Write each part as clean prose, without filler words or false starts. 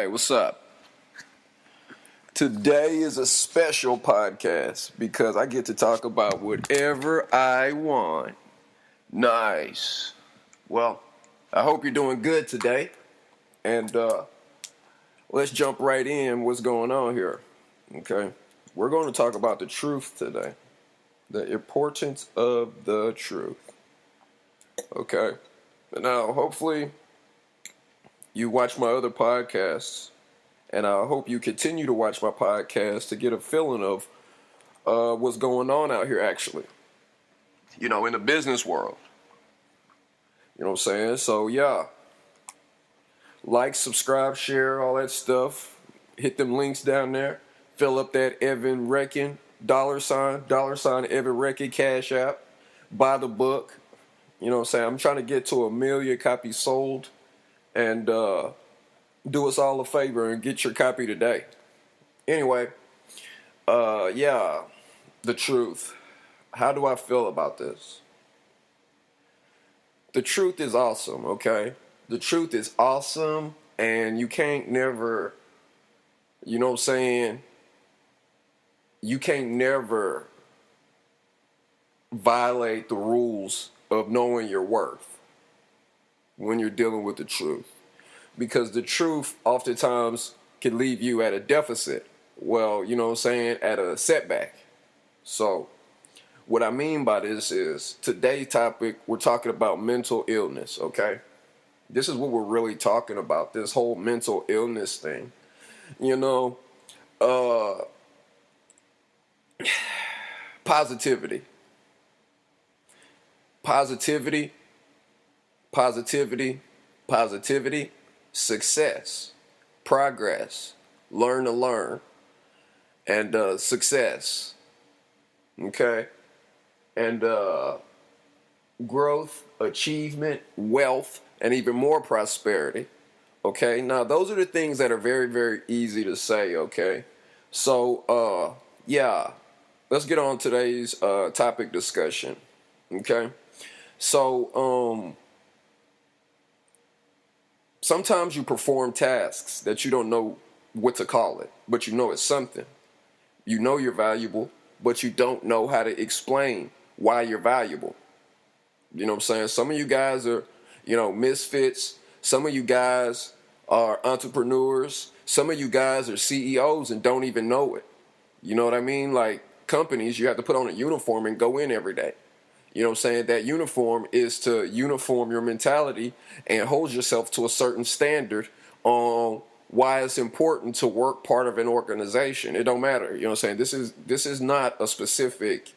what's up? Today is a special podcast because I get to talk about whatever I want. Nice. Well, I hope you're doing good today. And let's jump right in what's going on here. Okay? We're going to talk about the truth today. The importance of the truth. Okay? Now, hopefully you watch my other podcasts, and I hope you continue to watch my podcast to get a feeling of what's going on out here, actually. You know, in the business world. You know what I'm saying? So, yeah. Like, subscribe, share, all that stuff. Hit them links down there. Fill up that evanwrekn, $, evanwrekn, Cash App. Buy the book. You know what I'm saying? I'm trying to get to 1 million copies sold. And do us all a favor and get your copy today. Anyway, yeah, the truth. How do I feel about this? The truth is awesome, okay? The truth is awesome, and you can't never, you know what I'm saying? You can't never violate the rules of knowing your worth when you're dealing with the truth. Because the truth oftentimes can leave you at a deficit. Well, you know what I'm saying? At a setback. So, what I mean by this is, today's topic, we're talking about mental illness, okay? This is what we're really talking about, this whole mental illness thing. You know, positivity. Positivity. Positivity. Positivity. Success, progress, learn to learn, and success, okay? And growth, achievement, wealth, and even more prosperity, okay? Now, those are the things that are very, very easy to say, okay? So, yeah, let's get on today's topic discussion, okay? So, sometimes you perform tasks that you don't know what to call it, but you know it's something. You know you're valuable, but you don't know how to explain why you're valuable. You know what I'm saying? Some of you guys are, you know, misfits. Some of you guys are entrepreneurs. Some of you guys are CEOs and don't even know it. You know what I mean? Like companies, you have to put on a uniform and go in every day. You know what I'm saying? That uniform is to uniform your mentality and hold yourself to a certain standard on why it's important to work part of an organization. It don't matter. You know what I'm saying? This is not a specific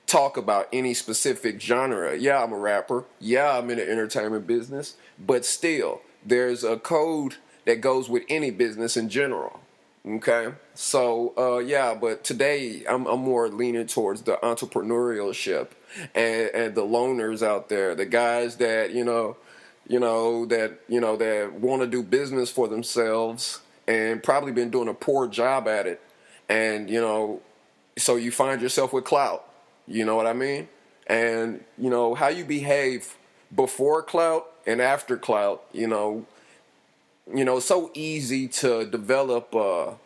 talk about any specific genre. Yeah, I'm a rapper. Yeah, I'm in the entertainment business. But still, there's a code that goes with any business in general. Okay, so yeah, but today I'm more leaning towards the entrepreneurship and the loners out there, the guys that that want to do business for themselves and probably been doing a poor job at it, and so you find yourself with clout. You know what I mean? And how you behave before clout and after clout. It's so easy to develop a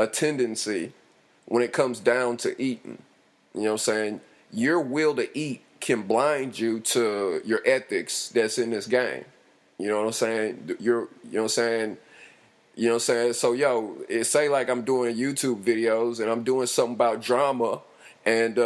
tendency when it comes down to eating. You know what I'm saying? Your will to eat can blind you to your ethics that's in this game. You know what I'm saying? You know what I'm saying? So, say like I'm doing YouTube videos and I'm doing something about drama and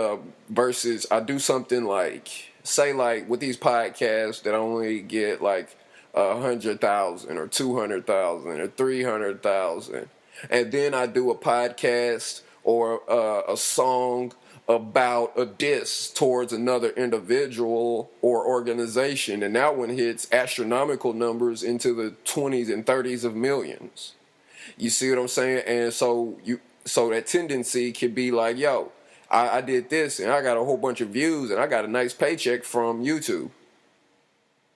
versus I do something like, say like with these podcasts that only get like 100,000 or 200,000 or 300,000, and then I do a podcast or a song about a diss towards another individual or organization, and that one hits astronomical numbers into the 20s and 30s of millions. You see what I'm saying? And so that tendency could be like, yo, I did this and I got a whole bunch of views and I got a nice paycheck from YouTube.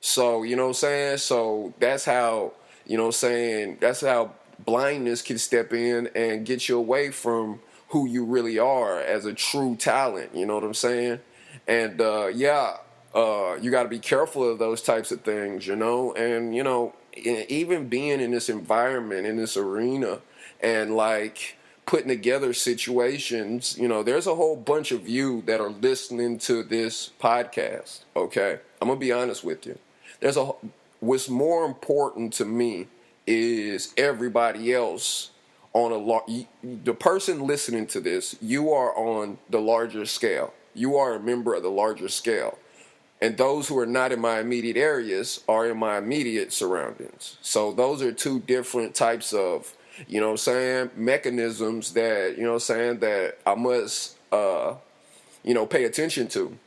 So, you know what I'm saying? So that's how, that's how blindness can step in and get you away from who you really are as a true talent. You know what I'm saying? And, You got to be careful of those types of things, and even being in this environment, in this arena, and like putting together situations. There's a whole bunch of you that are listening to this podcast. Okay, I'm gonna be honest with you. What's more important to me is everybody else on the person listening to this. You are on the larger scale. You are a member of the larger scale. And those who are not in my immediate areas are in my immediate surroundings. So those are two different types of, mechanisms that, that I must, pay attention to.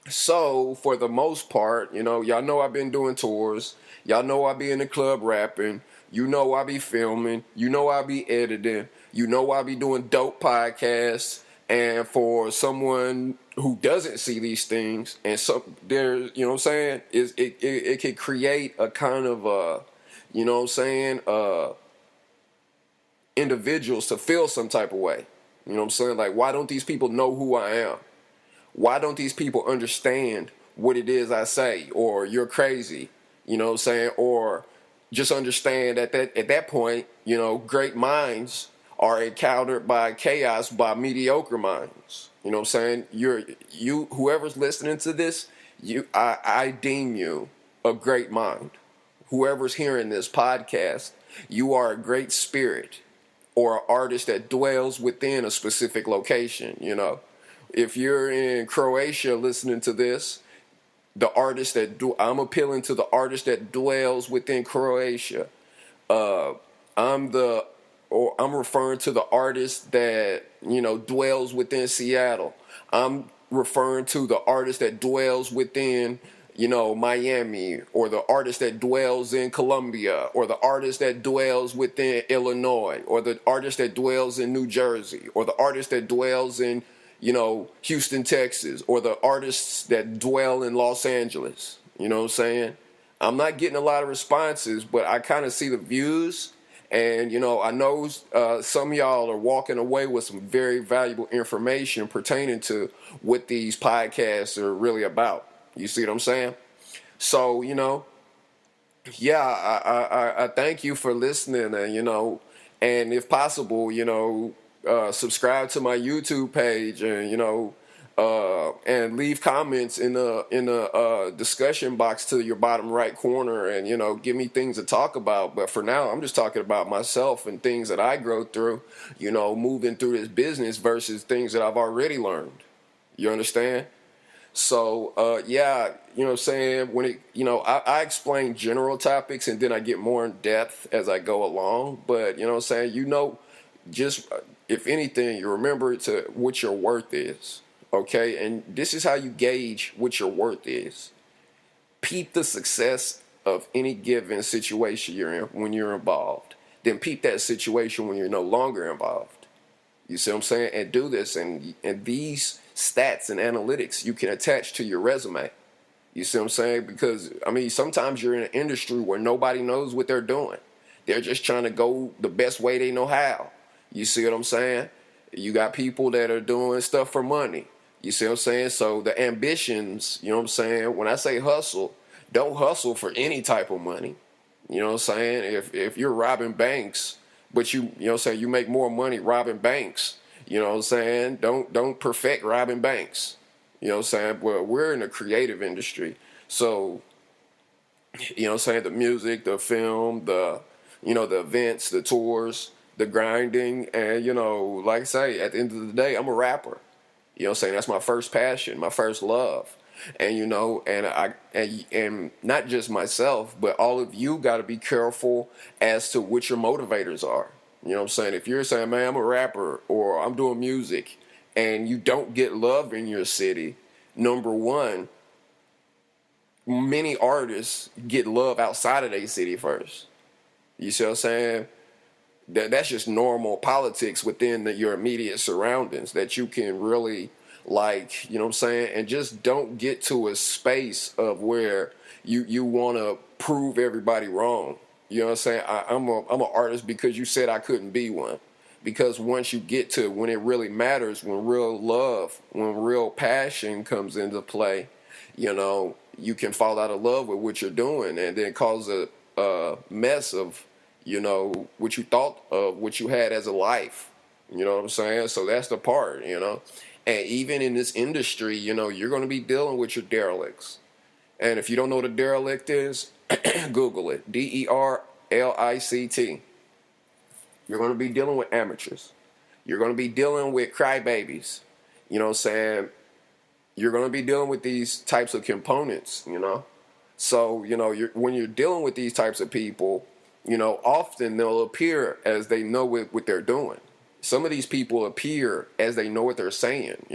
So for the most part, y'all know I've been doing tours. Y'all know I be in the club rapping. I be filming. I be editing. I be doing dope podcasts. And for someone who doesn't see these things, and so there, it could create a kind of individuals to feel some type of way. Like, why don't these people know who I am? Why don't these people understand what it is I say? Or you're crazy, or just understand at that point, great minds are encountered by chaos by mediocre minds. Whoever's listening to this, I deem you a great mind. Whoever's hearing this podcast, you are a great spirit or an artist that dwells within a specific location. If you're in Croatia listening to this, I'm appealing to the artist that dwells within Croatia. I'm referring to the artist that, dwells within Seattle. I'm referring to the artist that dwells within, Miami, or the artist that dwells in Columbia, or the artist that dwells within Illinois, or the artist that dwells in New Jersey, or the artist that dwells in, Houston, Texas, or the artists that dwell in Los Angeles. You know what I'm saying? I'm not getting a lot of responses, but I kind of see the views. And, I know some of y'all are walking away with some very valuable information pertaining to what these podcasts are really about. You see what I'm saying? So, yeah, I thank you for listening. And, and if possible, subscribe to my YouTube page and leave comments in the discussion box to your bottom right corner, and give me things to talk about. But for now, I'm just talking about myself and things that I grow through, moving through this business versus things that I've already learned. You understand? So yeah, when I explain general topics and then I get more in depth as I go along. But just if anything, you remember what your worth is. Okay, and this is how you gauge what your worth is. Peep the success of any given situation you're in when you're involved. Then peep that situation when you're no longer involved. You see what I'm saying? And do this, and these stats and analytics you can attach to your resume. You see what I'm saying? Because, sometimes you're in an industry where nobody knows what they're doing. They're just trying to go the best way they know how. You see what I'm saying? You got people that are doing stuff for money. You see what I'm saying? So the ambitions, when I say hustle, don't hustle for any type of money. You know what I'm saying? If you're robbing banks, but you make more money robbing banks, don't perfect robbing banks. You know what I'm saying? Well, we're in the creative industry. So, the music, the film, the events, the tours, the grinding, and, like I say, at the end of the day, I'm a rapper. You know what I'm saying? That's my first passion, my first love. And, and not just myself, but all of you got to be careful as to what your motivators are. You know what I'm saying? If you're saying, man, I'm a rapper or I'm doing music and you don't get love in your city, number one, many artists get love outside of their city first. You see what I'm saying? That's just normal politics within your immediate surroundings that you can really you know what I'm saying? And just don't get to a space of where you want to prove everybody wrong. You know what I'm saying? I'm an artist because you said I couldn't be one. Because once you get to when it really matters, when real love, when real passion comes into play, you can fall out of love with what you're doing and then cause a mess of, what you thought of what you had as a life. You know what I'm saying? So that's the part. And even in this industry, you're going to be dealing with your derelicts. And if you don't know what a derelict is, Google it. DERLICT. You're going to be dealing with amateurs. You're going to be dealing with crybabies. You know what I'm saying? You're going to be dealing with these types of components. So, when you're dealing with these types of people, often they'll appear as they know what they're doing. Some of these people appear as they know what they're saying.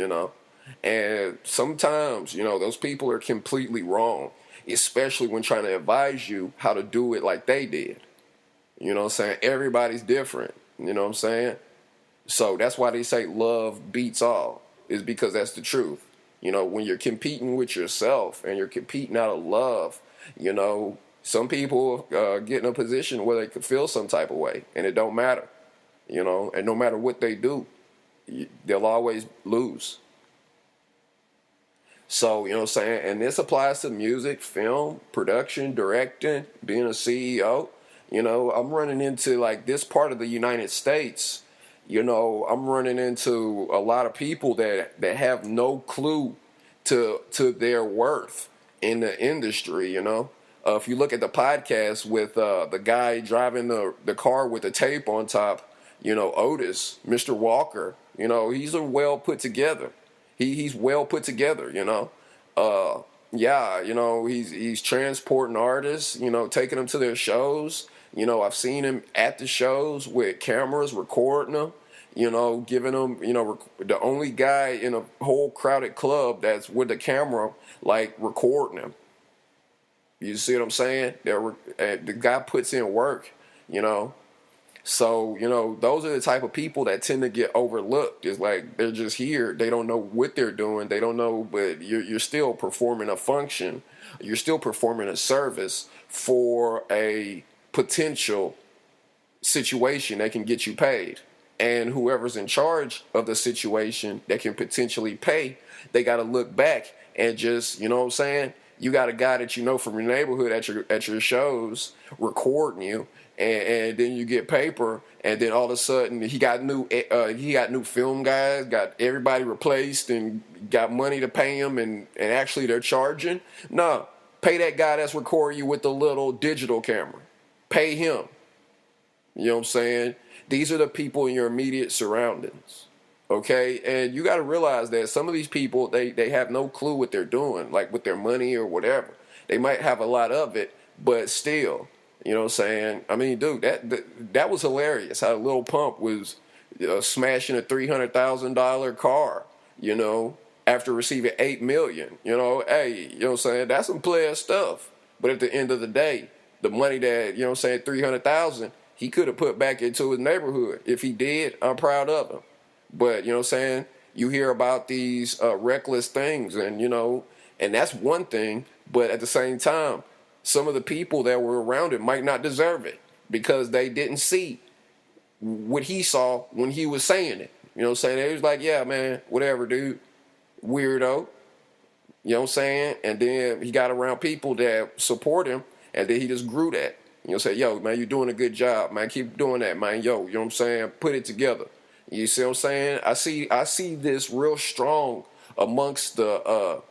And sometimes, those people are completely wrong, especially when trying to advise you how to do it like they did. You know what I'm saying? Everybody's different. You know what I'm saying? So that's why they say love beats all, is because that's the truth. When you're competing with yourself and you're competing out of love, some people get in a position where they could feel some type of way, and it don't matter. And no matter what they do, they'll always lose. So, you know what I'm saying? And this applies to music, film, production, directing, being a CEO. I'm running into like this part of the United States. I'm running into a lot of people that have no clue to their worth in the industry. If you look at the podcast with the guy driving the car with the tape on top, Otis, Mr. Walker, he's a well put together. He's well put together. Yeah, he's transporting artists, taking them to their shows. I've seen him at the shows with cameras recording them, giving them, the only guy in a whole crowded club that's with the camera, like, recording them. You see what I'm saying? The guy puts in work. So, those are the type of people that tend to get overlooked. It's like they're just here. They don't know what they're doing. They don't know, but you're still performing a function. You're still performing a service for a potential situation that can get you paid. And whoever's in charge of the situation that can potentially pay, they got to look back and just, you know what I'm saying? You got a guy that you know from your neighborhood at your shows recording you, and then you get paper, and then all of a sudden he got new film guys, got everybody replaced, and got money to pay him, and actually they're charging. No, pay that guy that's recording you with the little digital camera. Pay him. You know what I'm saying? These are the people in your immediate surroundings. Okay? And you got to realize that some of these people, they have no clue what they're doing, like with their money or whatever. They might have a lot of it, but still, you know what I'm saying? I mean, dude, that was hilarious how Lil Pump was smashing a $300,000 car, after receiving $8 million. Hey, you know what I'm saying? That's some player stuff. But at the end of the day, the money that, $300,000, he could have put back into his neighborhood. If he did, I'm proud of him. But, you know what I'm saying? You hear about these reckless things, and, and that's one thing. But at the same time, some of the people that were around it might not deserve it because they didn't see what he saw when he was saying it. You know what I'm saying? They was like, yeah, man, whatever, dude. Weirdo. You know what I'm saying? And then he got around people that support him, and then he just grew that. Say, yo, man, you're doing a good job, man. Keep doing that, man. Yo, you know what I'm saying? Put it together. You see what I'm saying? I see this real strong amongst the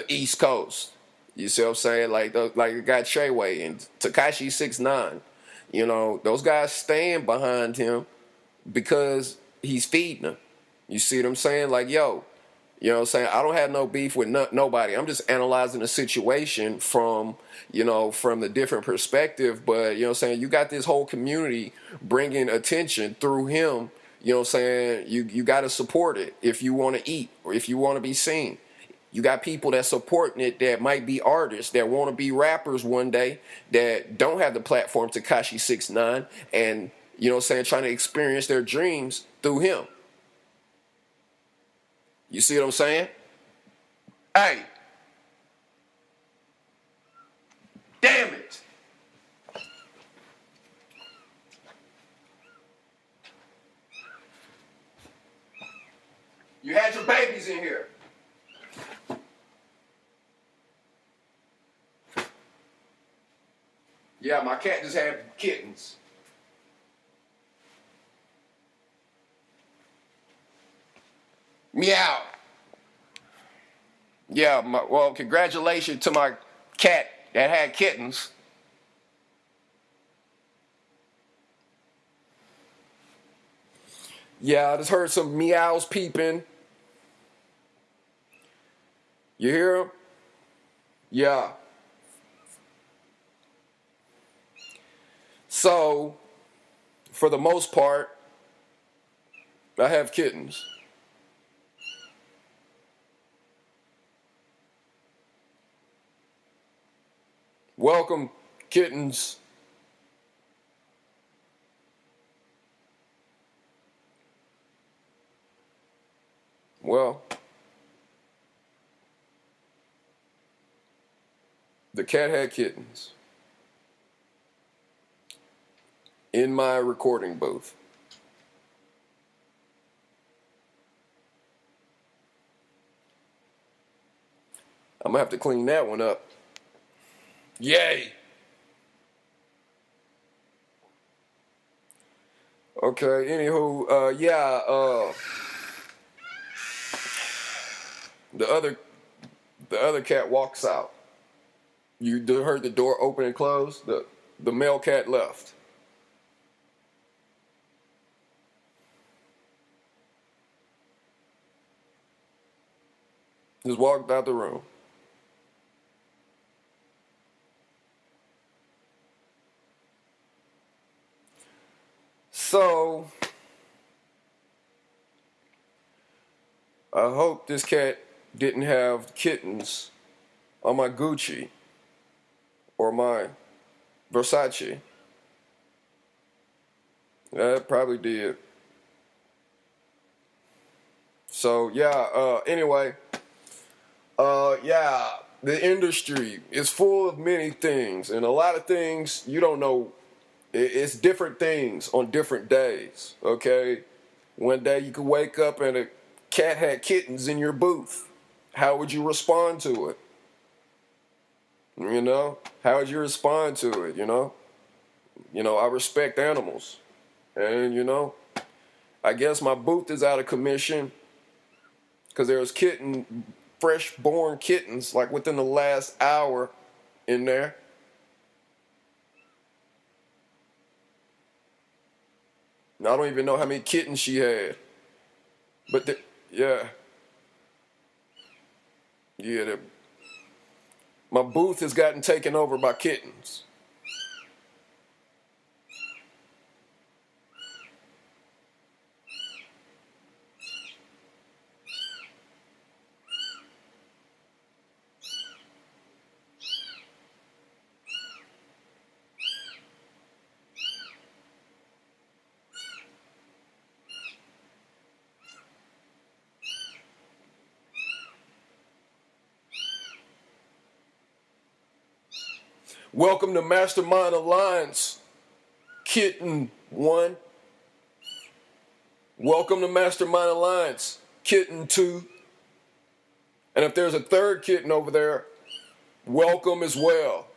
East Coast. You see what I'm saying? Like the guy Treyway and Tekashi 6ix9ine. Those guys stand behind him because he's feeding them. You see what I'm saying? Like, yo, you know what I'm saying? I don't have no beef with nobody. I'm just analyzing the situation from the different perspective. But, you know what I'm saying? You got this whole community bringing attention through him. You know what I'm saying? You got to support it if you want to eat or if you want to be seen. You got people that supporting it that might be artists that want to be rappers one day that don't have the platform to Tekashi 6ix9ine and, you know what I'm saying, trying to experience their dreams through him. You see what I'm saying? Hey. Damn it. You had your babies in here. Yeah, my cat just had kittens. Meow. Yeah, well, congratulations to my cat that had kittens. Yeah, I just heard some meows peeping. You hear them? Yeah. So, for the most part, I have kittens. Welcome, kittens. Well, the cat had kittens in my recording booth. I'm gonna have to clean that one up. Yay! Okay, anywho, the other cat walks out. You heard the door open and close. The male cat left. Just walked out the room. So, I hope this cat didn't have kittens on my Gucci or my Versace. It probably did. So, anyway, the industry is full of many things, and a lot of things you don't know. It's different things on different days, okay? One day you could wake up and a cat had kittens in your booth. How would you respond to it? You know? How would you respond to it, you know? I respect animals. And, I guess my booth is out of commission because there was fresh born kittens, like within the last hour in there. I don't even know how many kittens she had. But, yeah. Yeah, my booth has gotten taken over by kittens. Welcome to Mastermind Alliance, Kitten 1. Welcome to Mastermind Alliance, Kitten 2. And if there's a third kitten over there, welcome as well.